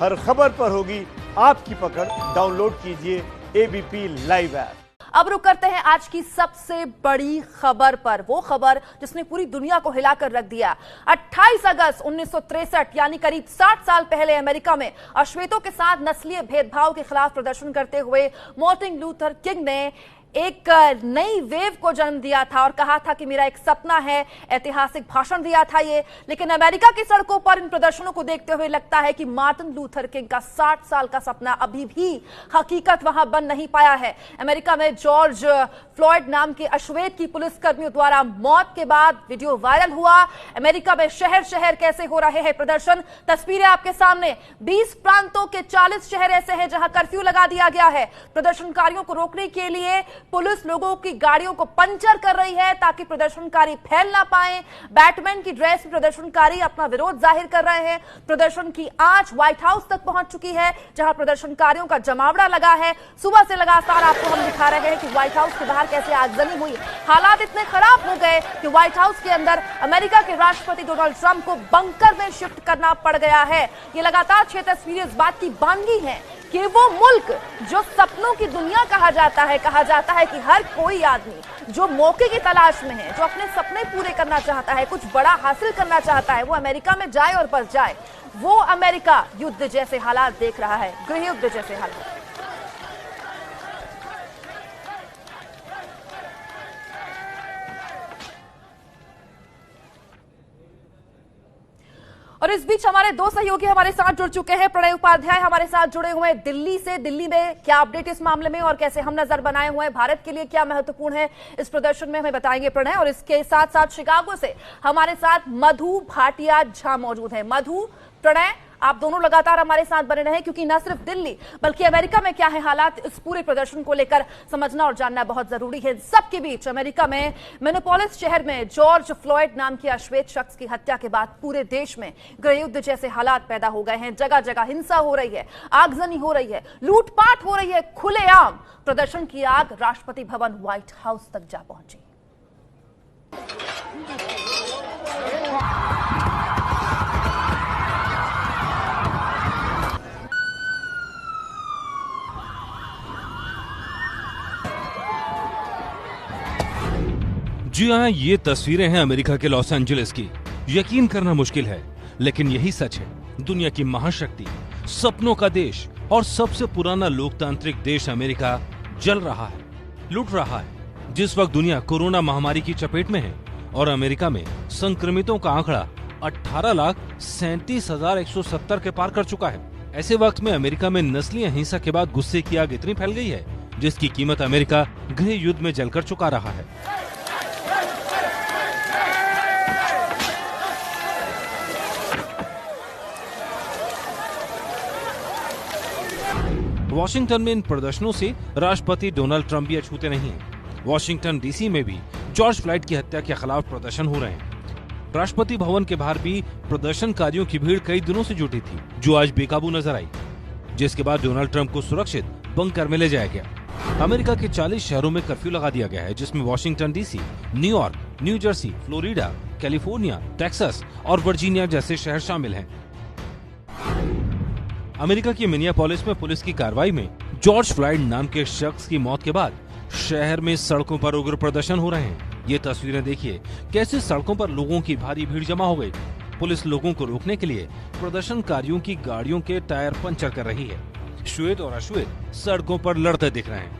हर खबर पर होगी आपकी पकड़। डाउनलोड कीजिए एबीपी लाइव ऐप। अब रुक करते हैं आज की सबसे बड़ी खबर पर, वो खबर जिसने पूरी दुनिया को हिलाकर रख दिया। 28 अगस्त 1963 यानी करीब 60 साल पहले अमेरिका में अश्वेतों के साथ नस्लीय भेदभाव के खिलाफ प्रदर्शन करते हुए मार्टिन लूथर किंग ने एक नई वेव को जन्म दिया था और कहा था कि मेरा एक सपना है। ऐतिहासिक भाषण दिया था ये। लेकिन अमेरिका की सड़कों पर इन प्रदर्शनों को देखते हुए लगता है कि मार्टिन लूथर किंग का 60 साल का सपना अभी भी हकीकत वहां बन नहीं पाया है। अमेरिका में जॉर्ज फ्लॉयड नाम के अश्वेत की पुलिसकर्मियों द्वारा मौत के बाद वीडियो वायरल हुआ। अमेरिका में शहर शहर कैसे हो रहे हैं प्रदर्शन, तस्वीरें आपके सामने। 20 प्रांतों के 40 शहर ऐसे हैं जहां कर्फ्यू लगा दिया गया है। प्रदर्शनकारियों को रोकने के लिए पुलिस लोगों की गाड़ियों को पंचर कर रही है ताकि प्रदर्शनकारी फैल ना पाए। बैटमैन की ड्रेस में प्रदर्शनकारी अपना विरोध जाहिर कर रहे हैं। प्रदर्शन की आंच व्हाइट हाउस तक पहुंच चुकी है जहां प्रदर्शनकारियों का जमावड़ा लगा है। सुबह से लगातार आपको हम दिखा रहे हैं कि व्हाइट हाउस के बाहर कैसे आगजनी हुई। हालात इतने खराब हो गए कि व्हाइट हाउस के अंदर अमेरिका के राष्ट्रपति डोनाल्ड ट्रंप को बंकर में शिफ्ट करना पड़ गया है। ये लगातार 6 तस्वीरें इस बात की बानगी हैं कि वो मुल्क जो सपनों की दुनिया कहा जाता है कि हर कोई आदमी जो मौके की तलाश में है, जो अपने सपने पूरे करना चाहता है, कुछ बड़ा हासिल करना चाहता है, वो अमेरिका में जाए और बस जाए। वो अमेरिका युद्ध जैसे हालात देख रहा है, गृह युद्ध जैसे हालात। और इस बीच हमारे दो सहयोगी हमारे साथ जुड़ चुके हैं। प्रणय उपाध्याय हमारे साथ जुड़े हुए हैं दिल्ली से। दिल्ली में क्या अपडेट इस मामले में और कैसे हम नजर बनाए हुए हैं, भारत के लिए क्या महत्वपूर्ण है इस प्रदर्शन में, हमें बताएंगे प्रणय। और इसके साथ साथ शिकागो से हमारे साथ मधु भाटिया झा मौजूद है। मधु, प्रणय, आप दोनों लगातार हमारे साथ बने रहे क्योंकि न सिर्फ दिल्ली बल्कि अमेरिका में क्या है हालात, इस पूरे प्रदर्शन को लेकर समझना और जानना बहुत जरूरी है। सबके बीच अमेरिका में मिनेपोलिस शहर में जॉर्ज फ्लॉयड नाम के अश्वेत शख्स की हत्या के बाद पूरे देश में गृह युद्ध जैसे हालात पैदा हो गए हैं। जगह जगह हिंसा हो रही है, आगजनी हो रही है, लूटपाट हो रही है, खुलेआम प्रदर्शन की आग राष्ट्रपति भवन व्हाइट हाउस तक जा पहुंची। जी हाँ, ये तस्वीरें हैं अमेरिका के लॉस एंजलिस की। यकीन करना मुश्किल है लेकिन यही सच है। दुनिया की महाशक्ति, सपनों का देश और सबसे पुराना लोकतांत्रिक देश अमेरिका जल रहा है, लूट रहा है। जिस वक्त दुनिया कोरोना महामारी की चपेट में है और अमेरिका में संक्रमितों का आंकड़ा 18,37,170 के पार कर चुका है, ऐसे वक्त में अमेरिका में नस्लीय हिंसा के बाद गुस्से की आग इतनी फैल गई है जिसकी कीमत अमेरिका गृह युद्ध में जलकर चुका रहा है। वॉशिंगटन में इन प्रदर्शनों से राष्ट्रपति डोनाल्ड ट्रंप भी अछूते नहीं हैं। वॉशिंगटन डीसी में भी जॉर्ज फ्लॉयड की हत्या के खिलाफ प्रदर्शन हो रहे हैं। राष्ट्रपति भवन के बाहर भी प्रदर्शनकारियों की भीड़ कई दिनों से जुटी थी, जो आज बेकाबू नजर आई, जिसके बाद डोनाल्ड ट्रंप को सुरक्षित बंकर में ले जाया गया। अमेरिका के 40 शहरों में कर्फ्यू लगा दिया गया है, जिसमें Washington DC, New York, new Jersey, Florida, California, Texas और वर्जीनिया जैसे शहर शामिल हैं। अमेरिका की मिनियापोलिस में पुलिस की कार्रवाई में जॉर्ज फ्लॉयड नाम के शख्स की मौत के बाद शहर में सड़कों पर उग्र प्रदर्शन हो रहे हैं। ये तस्वीरें देखिए, कैसे सड़कों पर लोगों की भारी भीड़ जमा हो गई। पुलिस लोगों को रोकने के लिए प्रदर्शनकारियों की गाड़ियों के टायर पंचर कर रही है। श्वेत और अश्वेत सड़कों पर लड़ते दिख रहे हैं।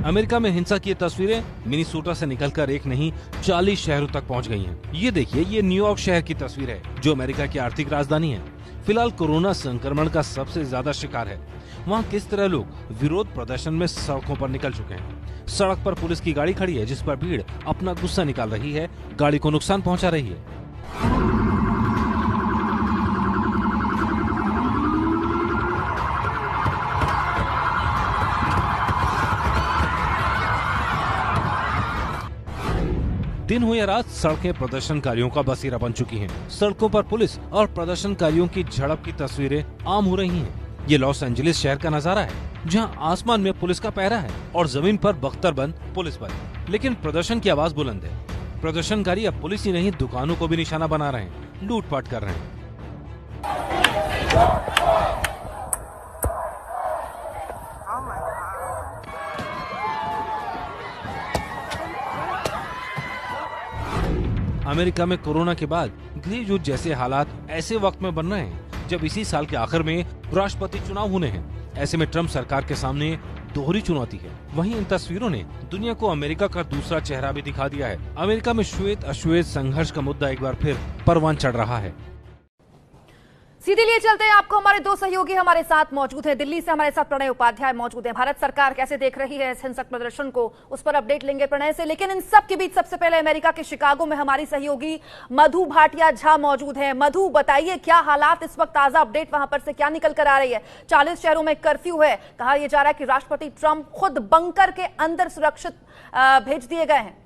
अमेरिका में हिंसा की तस्वीरें मिनीसोटा से निकलकर एक नहीं 40 शहरों तक पहुंच गई हैं। ये देखिए, ये न्यूयॉर्क शहर की तस्वीर है जो अमेरिका की आर्थिक राजधानी है। फिलहाल कोरोना संक्रमण का सबसे ज्यादा शिकार है। वहाँ किस तरह लोग विरोध प्रदर्शन में सड़कों पर निकल चुके हैं। सड़क पर पुलिस की गाड़ी खड़ी है जिस पर भीड़ अपना गुस्सा निकाल रही है, गाड़ी को नुकसान पहुंचा रही है। दिन हो या रात, सड़कें प्रदर्शनकारियों का बसेरा बन चुकी हैं। सड़कों पर पुलिस और प्रदर्शनकारियों की झड़प की तस्वीरें आम हो रही हैं। ये लॉस एंजलिस शहर का नजारा है, जहां आसमान में पुलिस का पहरा है और जमीन पर बख्तरबंद पुलिस बल। लेकिन प्रदर्शन की आवाज बुलंद है। प्रदर्शनकारी अब पुलिस ही नहीं, दुकानों को भी निशाना बना रहे हैं, लूटपाट कर रहे हैं। अमेरिका में कोरोना के बाद गृह युद्ध जैसे हालात ऐसे वक्त में बन रहे हैं जब इसी साल के आखिर में राष्ट्रपति चुनाव होने हैं। ऐसे में ट्रंप सरकार के सामने दोहरी चुनौती है। वहीं इन तस्वीरों ने दुनिया को अमेरिका का दूसरा चेहरा भी दिखा दिया है। अमेरिका में श्वेत अश्वेत संघर्ष का मुद्दा एक बार फिर परवान चढ़ रहा है। सीधे लिए चलते हैं, आपको हमारे दो सहयोगी हमारे साथ मौजूद हैं। दिल्ली से हमारे साथ प्रणय उपाध्याय मौजूद हैं। भारत सरकार कैसे देख रही है इस हिंसक प्रदर्शन को, उस पर अपडेट लेंगे प्रणय से। लेकिन इन सब के बीच सबसे पहले अमेरिका के शिकागो में हमारी सहयोगी मधु भाटिया झा मौजूद है। मधु, बताइए क्या हालात इस वक्त, ताजा अपडेट वहां पर से क्या निकल कर आ रही है? 40 शहरों में कर्फ्यू है, कहा यह जा रहा है कि राष्ट्रपति ट्रंप खुद बंकर के अंदर सुरक्षित भेज दिए गए हैं।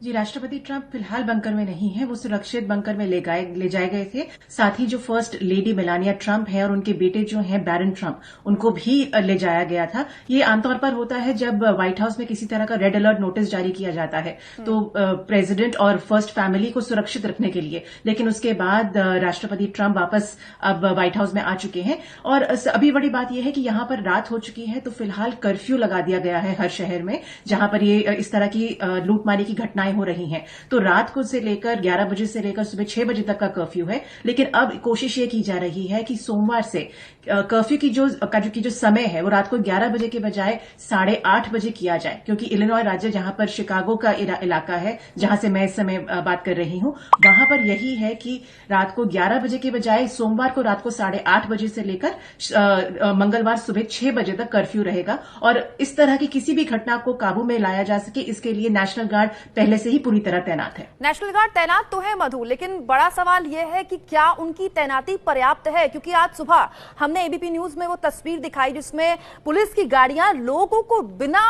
जी, राष्ट्रपति ट्रंप फिलहाल बंकर में नहीं है, वो सुरक्षित बंकर में ले जाए गए थे। साथ ही जो फर्स्ट लेडी मेलानिया ट्रंप है और उनके बेटे जो हैं बैरन ट्रंप, उनको भी ले जाया गया था। ये आमतौर पर होता है जब व्हाइट हाउस में किसी तरह का रेड अलर्ट नोटिस जारी किया जाता है तो प्रेसिडेंट और फर्स्ट फैमिली को सुरक्षित रखने के लिए। लेकिन उसके बाद राष्ट्रपति ट्रंप वापस अब व्हाइट हाउस में आ चुके हैं और अभी बड़ी बात यह है कि यहां पर रात हो चुकी है तो फिलहाल कर्फ्यू लगा दिया गया है हर शहर में जहां पर ये इस तरह की लूटमारी की घटनाएं हो रही हैं। तो रात को से लेकर 11 बजे से लेकर सुबह 6 बजे तक का कर्फ्यू है। लेकिन अब कोशिश ये की जा रही है कि सोमवार से कर्फ्यू की जो समय है वो रात को 11 बजे के बजाय 8:30 बजे किया जाए, क्योंकि इलिनॉय राज्य जहां पर शिकागो का इलाका है, जहां से मैं इस समय बात कर रही हूं, वहां पर यही है कि रात को 11 बजे के बजाय सोमवार को रात को 8:30 बजे से लेकर मंगलवार सुबह 6 बजे तक कर्फ्यू रहेगा। और इस तरह की किसी भी घटना को काबू में लाया जा सके, इसके लिए नेशनल गार्ड पहले से ही पूरी तरह तैनात है। नेशनल गार्ड तैनात तो है मधु, लेकिन बड़ा सवाल यह है कि क्या उनकी तैनाती पर्याप्त है? क्योंकि आज सुबह हमने एबीपी न्यूज में वो तस्वीर दिखाई जिसमें पुलिस की गाड़ियां लोगों को बिना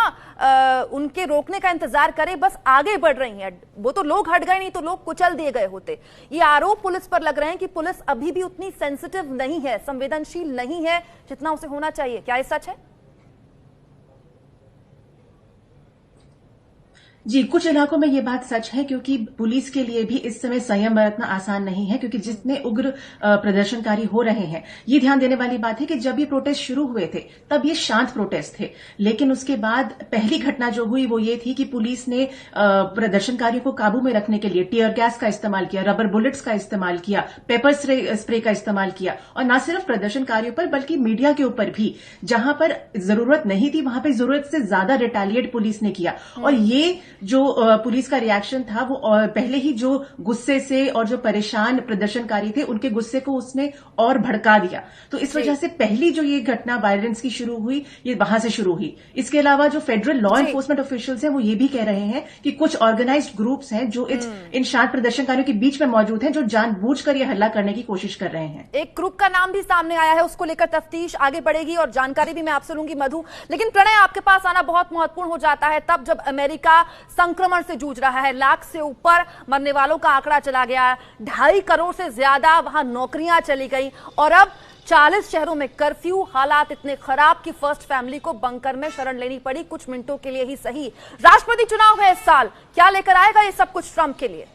उनके रोकने का इंतजार करे बस आगे बढ़ रही हैं। वो तो लोग हट गए, नहीं तो लोग कुचल दिए गए होते। ये आरोप पुलिस पर लग रहे हैं कि पुलिस अभी भी उतनी सेंसिटिव नहीं है, संवेदनशील नहीं है जितना उसे होना चाहिए। क्या ये सच है? जी, कुछ इलाकों में ये बात सच है, क्योंकि पुलिस के लिए भी इस समय संयम बरतना आसान नहीं है, क्योंकि जितने उग्र प्रदर्शनकारी हो रहे हैं। ये ध्यान देने वाली बात है कि जब ये प्रोटेस्ट शुरू हुए थे तब ये शांत प्रोटेस्ट थे, लेकिन उसके बाद पहली घटना जो हुई वो ये थी कि पुलिस ने प्रदर्शनकारियों को काबू में रखने के लिए टीयर गैस का इस्तेमाल किया, रबर बुलेट्स का इस्तेमाल किया, पेपर स्प्रे का इस्तेमाल किया। और न सिर्फ प्रदर्शनकारियों पर बल्कि मीडिया के ऊपर भी, जहां पर जरूरत नहीं थी वहां पर जरूरत से ज्यादा रिटेलिएट पुलिस ने किया। और ये जो पुलिस का रिएक्शन था वो पहले ही जो गुस्से से और जो परेशान प्रदर्शनकारी थे उनके गुस्से को उसने और भड़का दिया। तो इस वजह से पहली जो ये घटना वायलेंस की शुरू हुई ये वहां से शुरू हुई। इसके अलावा जो फेडरल लॉ एनफोर्समेंट ऑफिशियल्स हैं वो ये भी कह रहे हैं कि कुछ ऑर्गेनाइज्ड ग्रुप्स हैं जो इन शांत प्रदर्शनकारियों के बीच में मौजूद हैं, जो जानबूझकर ये हल्ला करने की कोशिश कर रहे हैं। एक ग्रुप का नाम भी सामने आया है, उसको लेकर तफ्तीश आगे बढ़ेगी और जानकारी भी मैं आपसे लूंगी मधु। लेकिन प्रणय, आपके पास आना बहुत महत्वपूर्ण हो जाता है तब जब अमेरिका संक्रमण से जूझ रहा है। लाख से ऊपर मरने वालों का आंकड़ा चला गया, 2.5 करोड़ से ज्यादा वहां नौकरियां चली गई और अब 40 शहरों में कर्फ्यू। हालात इतने खराब कि फर्स्ट फैमिली को बंकर में शरण लेनी पड़ी, कुछ मिनटों के लिए ही सही। राष्ट्रपति चुनाव है इस साल, क्या लेकर आएगा ये सब कुछ ट्रंप के लिए?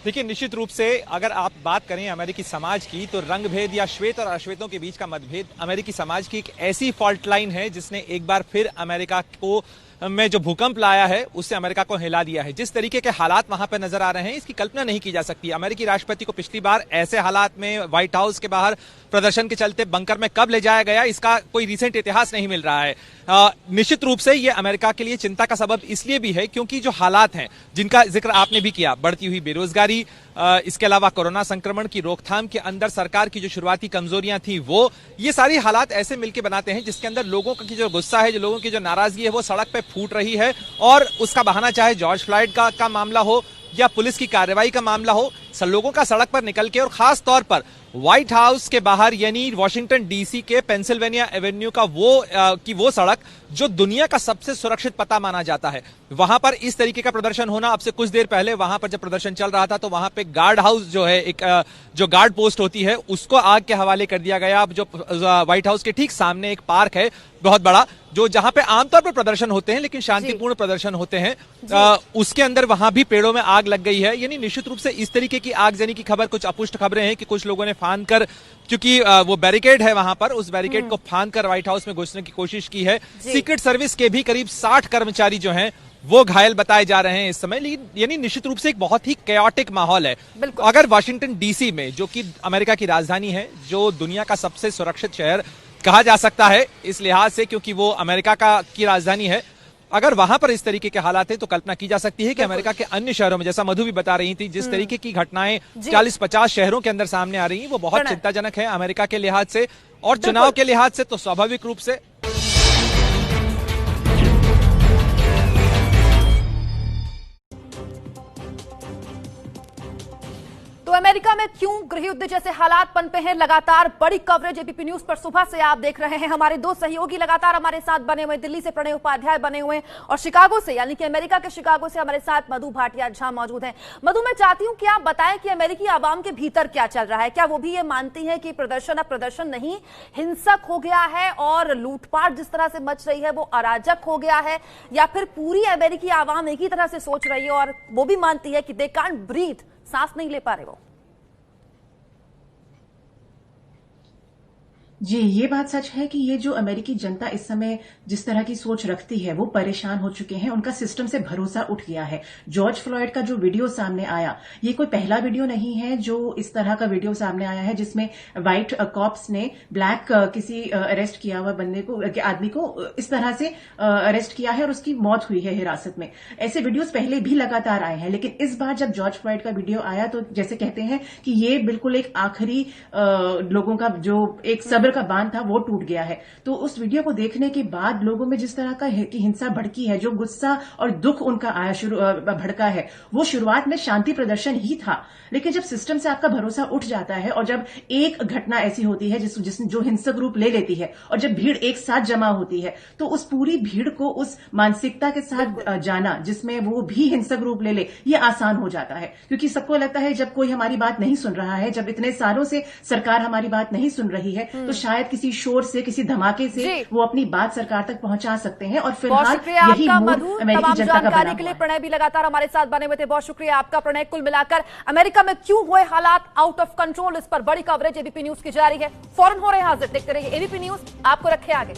देखिए, निश्चित रूप से अगर आप बात करें अमेरिकी समाज की तो रंगभेद या श्वेत और अश्वेतों के बीच का मतभेद अमेरिकी समाज की एक ऐसी फॉल्ट लाइन है जिसने एक बार फिर अमेरिका को में जो भूकंप लाया है उससे अमेरिका को हिला दिया है। जिस तरीके के हालात वहां पर नजर आ रहे हैं इसकी कल्पना नहीं की जा सकती। अमेरिकी राष्ट्रपति को पिछली बार ऐसे हालात में व्हाइट हाउस के बाहर प्रदर्शन के चलते बंकर में कब ले जाया गया, इसका कोई रिसेंट इतिहास नहीं मिल रहा है। निश्चित रूप से यह अमेरिका के लिए चिंता का सबब इसलिए भी है क्योंकि जो हालात हैं जिनका जिक्र आपने भी किया, बढ़ती हुई बेरोजगारी, इसके अलावा कोरोना संक्रमण की रोकथाम के अंदर सरकार की जो शुरुआती कमजोरियां थी वो, ये सारी हालात ऐसे मिलकर बनाते हैं जिसके अंदर लोगों की जो गुस्सा है, जो लोगों की जो नाराजगी है वो सड़क पे फूट रही है। और उसका बहाना चाहे जॉर्ज फ्लॉयड का मामला हो या पुलिस की कार्रवाई का मामला हो, लोगों का सड़क पर निकल के और खास तौर पर व्हाइट हाउस के बाहर यानी वॉशिंगटन डीसी के पेंसिल्वेनिया एवेन्यू का वो सड़क जो दुनिया का सबसे सुरक्षित पता माना जाता है, वहां पर इस तरीके का प्रदर्शन होना। अब से कुछ देर पहले वहां पर जब प्रदर्शन चल रहा था तो वहां पे गार्ड हाउस जो है, एक जो गार्ड पोस्ट होती है उसको आग के हवाले कर दिया गया। अब जो व्हाइट हाउस के ठीक सामने एक पार्क है बहुत बड़ा, जो जहां पे आमतौर पर प्रदर्शन होते हैं लेकिन शांतिपूर्ण प्रदर्शन होते हैं, उसके अंदर वहां भी पेड़ों में आग लग गई है। यानी निश्चित रूप से इस तरीके तरीके की आगजनी की खबर, कुछ अपुष्ट खबरें हैं कि कुछ लोगों ने फांद कर, क्योंकि वो बैरिकेड है वहां पर, उस बैरिकेड को फांद कर व्हाइट हाउस में घुसने की कोशिश की है। सीक्रेट सर्विस के भी करीब 60 कर्मचारी जो हैं वो घायल बताए जा रहे हैं इस समय। लेकिन यानी निश्चित रूप से एक बहुत ही कैओटिक माहौल है। अगर वाशिंगटन डीसी में, जो कि अमेरिका की राजधानी है, जो दुनिया का सबसे सुरक्षित शहर कहा जा सकता है इस लिहाज से क्योंकि वो अमेरिका की राजधानी है, अगर वहां पर इस तरीके के हालात हैं तो कल्पना की जा सकती है कि अमेरिका के अन्य शहरों में, जैसा मधु भी बता रही थी, जिस तरीके की घटनाएं 40-50 शहरों के अंदर सामने आ रही हैं वो बहुत चिंताजनक है अमेरिका के लिहाज से और चुनाव के लिहाज से तो स्वाभाविक रूप से। तो अमेरिका में क्यों गृह युद्ध जैसे हालात पनपे हैं, लगातार बड़ी कवरेज एबीपी न्यूज पर सुबह से आप देख रहे हैं। हमारे दो सहयोगी लगातार हमारे साथ बने हुए, दिल्ली से प्रणय उपाध्याय बने हुए और शिकागो से, यानी कि अमेरिका के शिकागो से हमारे साथ मधु भाटिया झा मौजूद हैं। मधु, मैं चाहती हूं कि आप बताएं कि अमेरिकी आवाम के भीतर क्या चल रहा है। क्या वो भी ये मानती है कि प्रदर्शन अब प्रदर्शन नहीं, हिंसक हो गया है और लूटपाट जिस तरह से मच रही है वो अराजक हो गया है, या फिर पूरी अमेरिकी आवाम एक ही तरह से सोच रही है और वो भी मानती है कि दे कांट ब्रीथ, सांस नहीं ले पा रहे वो? जी, ये बात सच है कि ये जो अमेरिकी जनता इस समय जिस तरह की सोच रखती है वो परेशान हो चुके हैं, उनका सिस्टम से भरोसा उठ गया है। जॉर्ज फ्लॉयड का जो वीडियो सामने आया, ये कोई पहला वीडियो नहीं है जो इस तरह का वीडियो सामने आया है जिसमें व्हाइट कॉप्स ने ब्लैक किसी अरेस्ट किया हुआ आदमी को इस तरह से अरेस्ट किया है और उसकी मौत हुई है हिरासत में। ऐसे वीडियोस पहले भी लगातार आए हैं, लेकिन इस बार जब जॉर्ज फ्लॉयड का वीडियो आया तो जैसे कहते हैं कि ये बिल्कुल एक आखिरी लोगों का जो एक सब्र का बांध था वो टूट गया है। तो उस वीडियो को देखने के बाद लोगों में जिस तरह का की हिंसा भड़की है, जो गुस्सा और दुख उनका आया भड़का है, वो शुरुआत में शांति प्रदर्शन ही था, लेकिन जब सिस्टम से आपका भरोसा उठ जाता है और जब एक घटना ऐसी होती है जिसमें जो हिंसक रूप ले लेती है और जब भीड़ एक साथ जमा होती है तो उस पूरी भीड़ को उस मानसिकता के साथ जाना जिसमें वो भी हिंसक रूप ले ले, ये आसान हो जाता है। क्योंकि सबको लगता है जब कोई हमारी बात नहीं सुन रहा है, जब इतने सालों से सरकार हमारी बात नहीं सुन रही है, तो शायद किसी शोर से, किसी धमाके से वो अपनी बात सरकार तक पहुंचा सकते हैं। और फिलहाल यही मूड अमेरिकी जनता का बना के लिए हुआ है। प्रणय भी लगातार हमारे साथ बने हुए थे, बहुत शुक्रिया आपका प्रणय। कुल मिलाकर अमेरिका में क्यों हुए हालात आउट ऑफ कंट्रोल, इस पर बड़ी कवरेज एबीपी न्यूज की जारी है। फौरन हो रहे हाजिर, देखते रहिए एबीपी न्यूज, आपको रखे आगे।